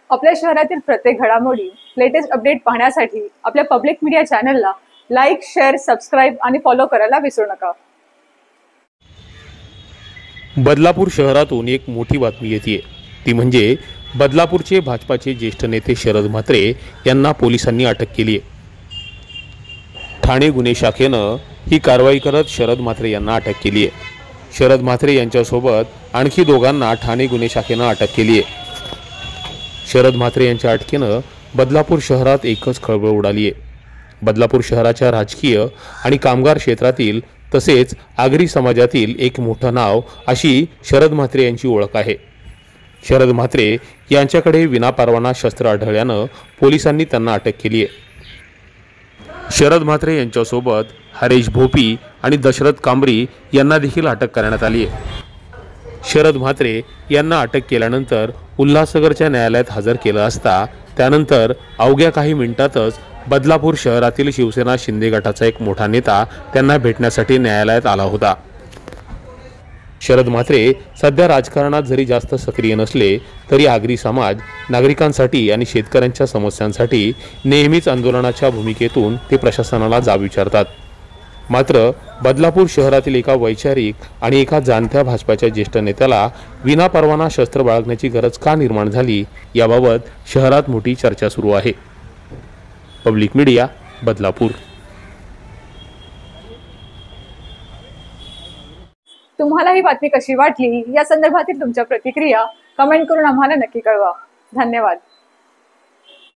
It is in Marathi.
आपल्या शहरातील प्रत्येक घडामोडी, लेटेस्ट अपडेट पाहण्यासाठी आपल्या पब्लिक मीडिया चॅनलला लाईक, शेअर, सबस्क्राईब आणि फॉलो करायला विसरू नका। बदलापूर शहरातून एक मोठी बातमी येते, ती म्हणजे बदलापूरचे भाजपाचे ज्येष्ठ नेते शरद म्हात्रे यांना पोलिसांनी अटक केली आहे। ठाणे गुन्हे शाखेनं ही कारवाई करत शरद म्हात्रे यांना अटक केली आहे। शरद म्हात्रे यांच्यासोबत आणखी दोघांना ठाणे गुन्हे शाखेनं अटक केली आहे। शरद म्हात्रे यांच्या अटकेनं बदलापूर शहरात एकच खळबळ उडाली आहे। बदलापूर शहराच्या राजकीय आणि कामगार क्षेत्रातील तसेच आगरी समाजातील एक मोठं नाव अशी शरद म्हात्रे यांची ओळख आहे। शरद म्हात्रे यांच्याकडे विनापरवाना शस्त्र आढळल्यानं पोलिसांनी त्यांना अटक केली आहे। शरद म्हात्रे यांच्यासोबत हरेश भोपी आणि दशरथ कांबरी यांना देखील अटक करण्यात आली आहे। शरद म्हात्रे यांना अटक केल्यानंतर उल्हासनगरच्या न्यायालयात हजर केलं असता त्यानंतर अवघ्या काही मिनिटातच बदलापूर शहरातील शिवसेना शिंदे गटाचा एक मोठा नेता त्यांना भेटण्यासाठी न्यायालयात आला होता। शरद म्हात्रे सध्या राजकारणात जरी जास्त सक्रिय नसले तरी आगरी समाज, नागरिकांसाठी आणि शेतकऱ्यांच्या समस्यांसाठी नेहमीच आंदोलनाच्या भूमिकेतून ते प्रशासनाला जाब विचारतात। मात्र बदलापूर शहरातील एका वैचारिक आणि एका जाणत्या भाजपाच्या ज्येष्ठ नेत्याला विनापरवाना शस्त्र बाळगण्याची गरज का निर्माण झाली याबाबत शहरात मोठी चर्चा सुरू आहे। Public media, Badlapur. तुम्हाला ही बातमी कशी वाटली या संदर्भातील तुमच्या प्रतिक्रिया कमेंट करून आम्हाला नक्की कळवा। धन्यवाद।